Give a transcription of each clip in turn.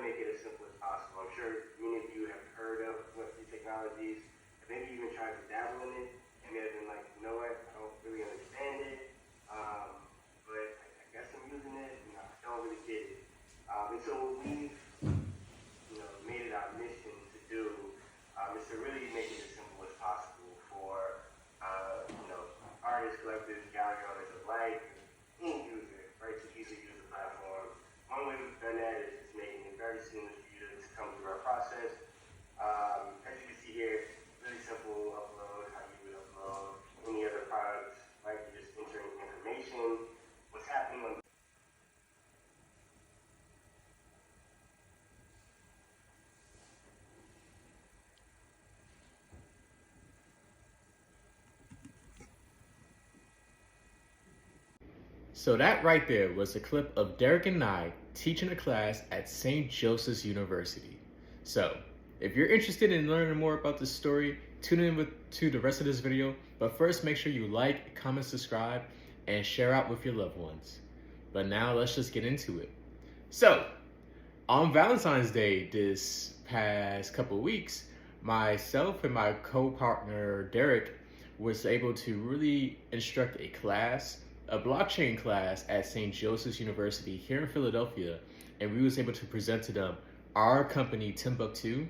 make it as simple as possible. I'm sure many of you have heard of Web3 technologies, and maybe even tried to dabble in it, and may have been like, you know what, I don't really understand it, but I guess I'm using it, and I don't really get it. And so what we've made it our mission to do is to really make it as simple as possible for artists, collectors, gallery owners alike, any user, right, to easily use the platform. One way we've done that is just making it very seamless for you to come through our process. As you can see here, really simple upload, how you would upload any other products, right? You're just entering information, what's happening on. So that right there was a clip of Derek and I teaching a class at St. Joseph's University. So if you're interested in learning more about this story, tune in to the rest of this video. But first, make sure you like, comment, subscribe, and share out with your loved ones. But now let's just get into it. So on Valentine's Day this past couple of weeks, myself and my co-partner Derek was able to really instruct a blockchain class at St. Joseph's University here in Philadelphia, and we was able to present to them our company Timbucktoo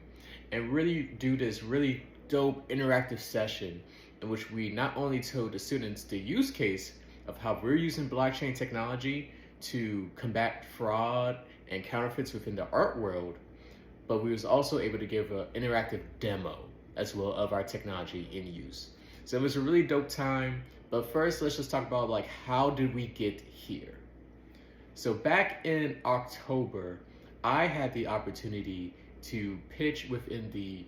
and really do this really dope interactive session in which we not only told the students the use case of how we're using blockchain technology to combat fraud and counterfeits within the art world, but we was also able to give an interactive demo as well of our technology in use. So it was a really dope time. But first, let's just talk about how did we get here? So back in October, I had the opportunity to pitch within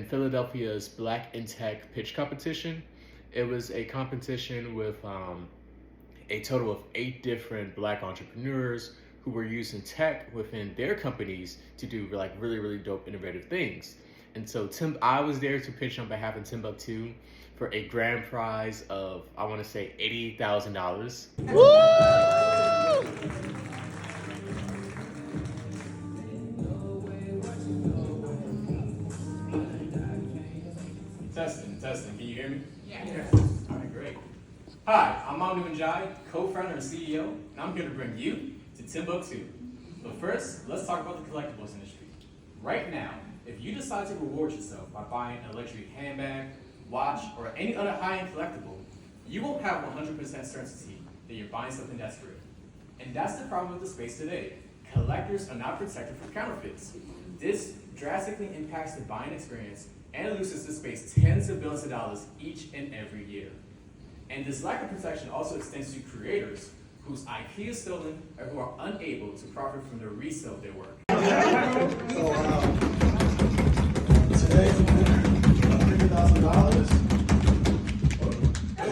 Philadelphia's Black in Tech pitch competition. It was a competition with a total of 8 different Black entrepreneurs who were using tech within their companies to do really, really dope, innovative things. And so I was there to pitch on behalf of Timbucktoo for a grand prize of, I want to say, $80,000. Woo! Testing. Can you hear me? Yeah. All right, great. Hi, I'm Manu Njai, co-founder and CEO, and I'm here to bring you to Timbucktoo. But first, let's talk about the collectibles industry. Right now, if you decide to reward yourself by buying an luxury handbag, watch, or any other high-end collectible, you won't have 100% certainty that you're buying something that's real. And that's the problem with the space today. Collectors are not protected from counterfeits. This drastically impacts the buying experience and loses the space tens of billions of dollars each and every year. And this lack of protection also extends to creators whose IP is stolen or who are unable to profit from the resale of their work. Today's winner of $50,000.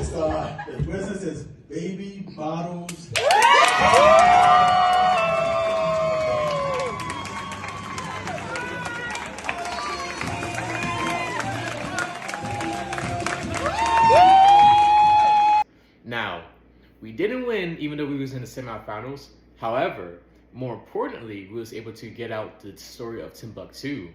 The business is Baby Bottles. Now, we didn't win even though we was in the semifinals. However, more importantly, we was able to get out the story of Timbucktoo.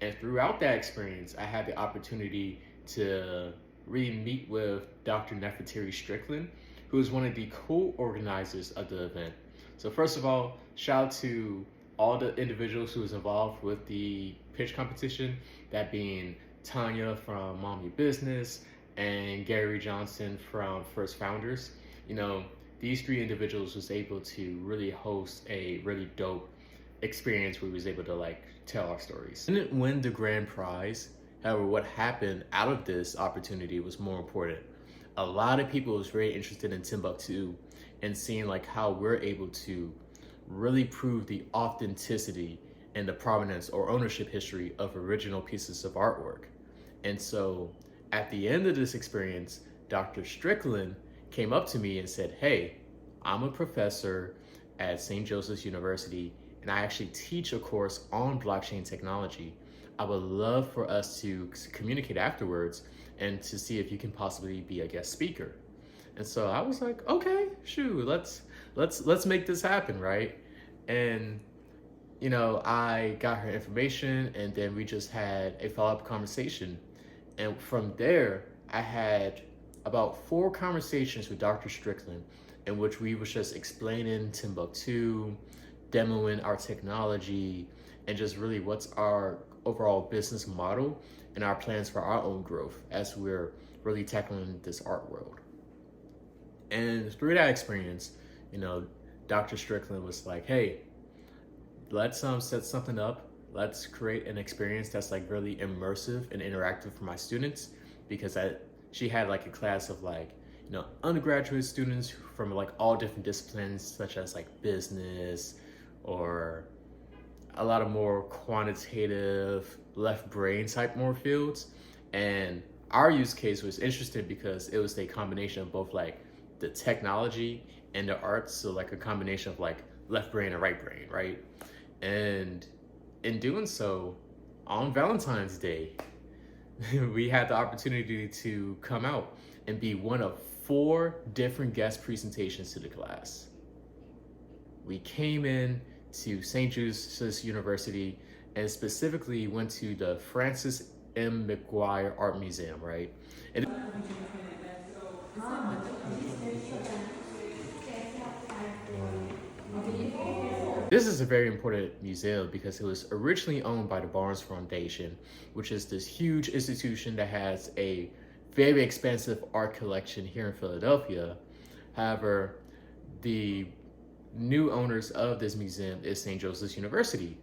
And throughout that experience, I had the opportunity to really meet with Dr. Nefertiti Strickland, who is one of the co-organizers of the event. So first of all, shout out to all the individuals who was involved with the pitch competition, that being Tanya from Mom Your Business and Gary Johnson from First Founders. These 3 individuals was able to really host a really dope experience where we was able to tell our stories. Didn't win the grand prize. However, what happened out of this opportunity was more important. A lot of people was very interested in Timbucktoo and seeing how we're able to really prove the authenticity and the provenance or ownership history of original pieces of artwork. And so at the end of this experience, Dr. Strickland came up to me and said, hey, I'm a professor at St. Joseph's University, and I actually teach a course on blockchain technology. I would love for us to communicate afterwards and to see if you can possibly be a guest speaker. And so I was like, okay, shoot, let's make this happen, right? And I got her information and then we just had a follow-up conversation. And from there, I had about 4 conversations with Dr. Strickland in which we was just explaining Timbucktoo, demoing our technology, and just really what's our overall business model and our plans for our own growth as we're really tackling this art world. And through that experience, Dr. Strickland was like, hey, let's set something up. Let's create an experience that's like really immersive and interactive for my students, because she had like a class of like, undergraduate students from like all different disciplines, such as like business or a lot of more quantitative left brain type more fields. And our use case was interesting because it was a combination of both like the technology and the arts. So like a combination of like left brain and right brain, right? And in doing so, on Valentine's Day, we had the opportunity to come out and be one of 4 different guest presentations to the class. We came in to St. Joseph's University and specifically went to the Francis M. McGuire Art Museum, right? And this is a very important museum because it was originally owned by the Barnes Foundation, which is this huge institution that has a very expensive art collection here in Philadelphia. However, the new owners of this museum is St. Joseph's University,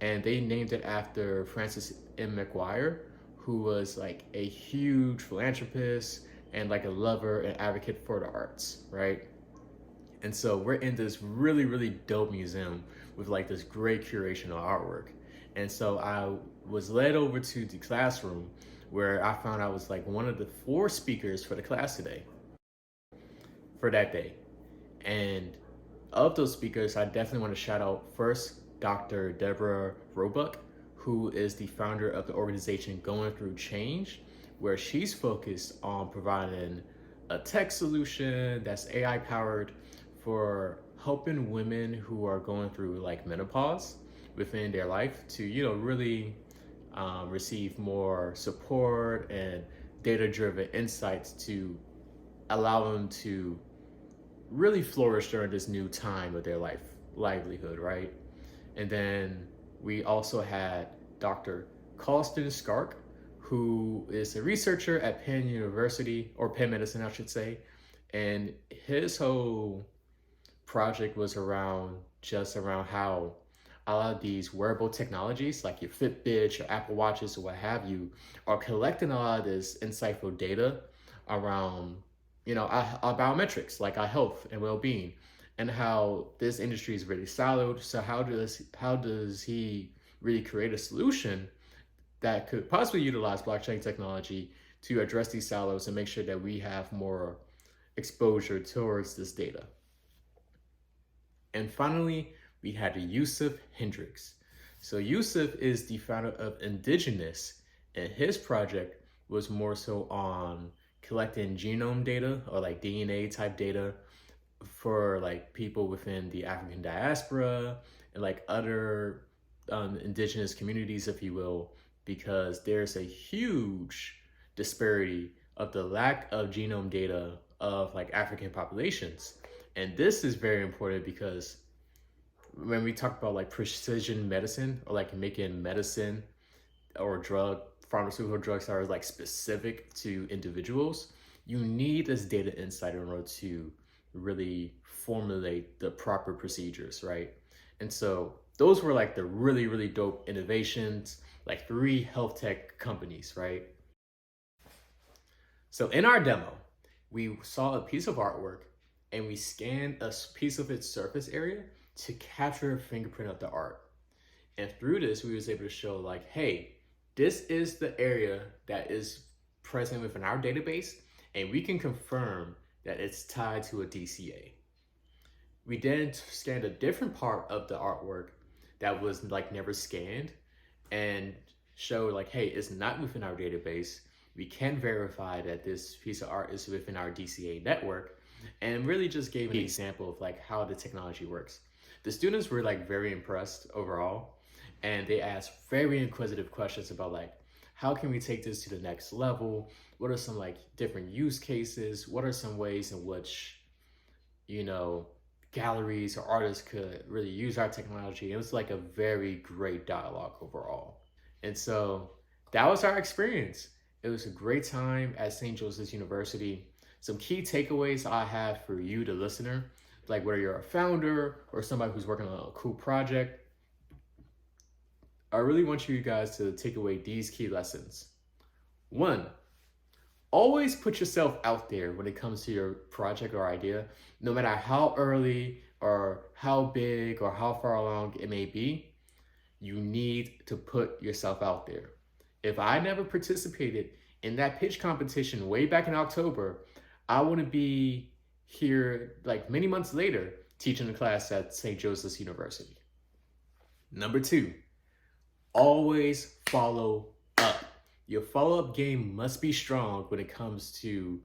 and they named it after Francis M. McGuire, who was like a huge philanthropist and like a lover and advocate for the arts, right? And so we're in this really, really dope museum with like this great curation of artwork. And so I was led over to the classroom where I found I was like one of the 4 speakers for the class today, for that day. And of those speakers, I definitely want to shout out first Dr. Deborah Roebuck, who is the founder of the organization Going Through Change, where she's focused on providing a tech solution that's AI powered for helping women who are going through like menopause within their life to, really receive more support and data-driven insights to allow them to really flourish during this new time of their livelihood, right? And then we also had Dr. Colston Skark, who is a researcher at Penn University, or Penn Medicine, I should say. And his whole project was around how a lot of these wearable technologies, like your Fitbit, your Apple Watches, or what have you, are collecting a lot of this insightful data around, our biometrics, like our health and well-being, and how this industry is really siloed. So how does he really create a solution that could possibly utilize blockchain technology to address these silos and make sure that we have more exposure towards this data? And finally, we had Yusuf Hendricks. So Yusuf is the founder of Indigenous, and his project was more so on collecting genome data or like DNA type data for like people within the African diaspora and like other indigenous communities, if you will, because there's a huge disparity of the lack of genome data of like African populations. And this is very important because when we talk about like precision medicine or like making medicine or pharmaceutical drugs that are like specific to individuals, you need this data insight in order to really formulate the proper procedures, right? And so those were like the really, really dope innovations, like 3 health tech companies, right? So in our demo, we saw a piece of artwork and we scanned a piece of its surface area to capture a fingerprint of the art. And through this, we was able to show like, hey, this is the area that is present within our database, and we can confirm that it's tied to a DCA. We then scanned a different part of the artwork that was like never scanned and showed like, hey, it's not within our database. We can verify that this piece of art is within our DCA network, and really just gave an example of like how the technology works. The students were like very impressed overall, and they asked very inquisitive questions about like, how can we take this to the next level? What are some like different use cases? What are some ways in which, you know, galleries or artists could really use our technology? It was like a very great dialogue overall. And so that was our experience. It was a great time at St. Joseph's University. Some key takeaways I have for you, the listener, like whether you're a founder or somebody who's working on a cool project, I really want you guys to take away these key lessons. One, always put yourself out there when it comes to your project or idea, no matter how early or how big or how far along it may be. You need to put yourself out there. If I never participated in that pitch competition way back in October, I wouldn't be here like many months later teaching a class at St. Joseph's University. Number two, always follow up. Your follow-up game must be strong when it comes to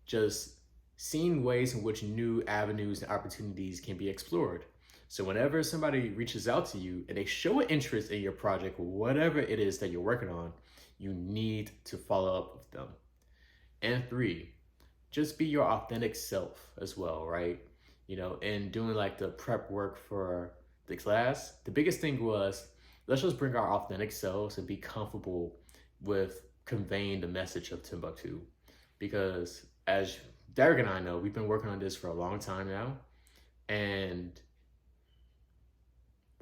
just seeing ways in which new avenues and opportunities can be explored. So whenever somebody reaches out to you and they show an interest in your project, whatever it is that you're working on, you need to follow up with them. And three, just be your authentic self as well, right? You know, and doing like the prep work for the class, the biggest thing was, let's just bring our authentic selves and be comfortable with conveying the message of Timbucktoo. Because as Derek and I know, we've been working on this for a long time now. And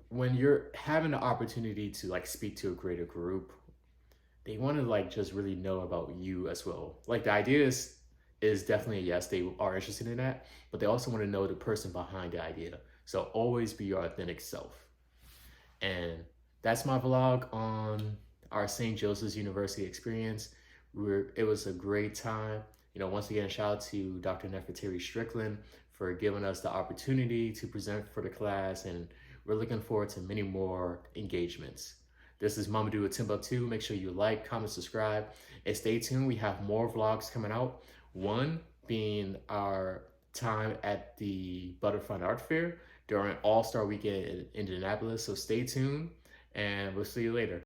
when you're having the opportunity to like speak to a greater group, they want to like just really know about you as well. Like the idea is definitely a yes, they are interested in that, but they also want to know the person behind the idea. So always be your authentic self. And that's my vlog on our St. Joseph's University experience. It was a great time. You know, once again, shout out to Dr. Nefertari Strickland for giving us the opportunity to present for the class, and we're looking forward to many more engagements. This is Mamadou with Timbucktoo. Make sure you like, comment, subscribe, and stay tuned. We have more vlogs coming out. One being our time at the Butterfly Art Fair during All-Star Weekend in Indianapolis. So stay tuned, and we'll see you later.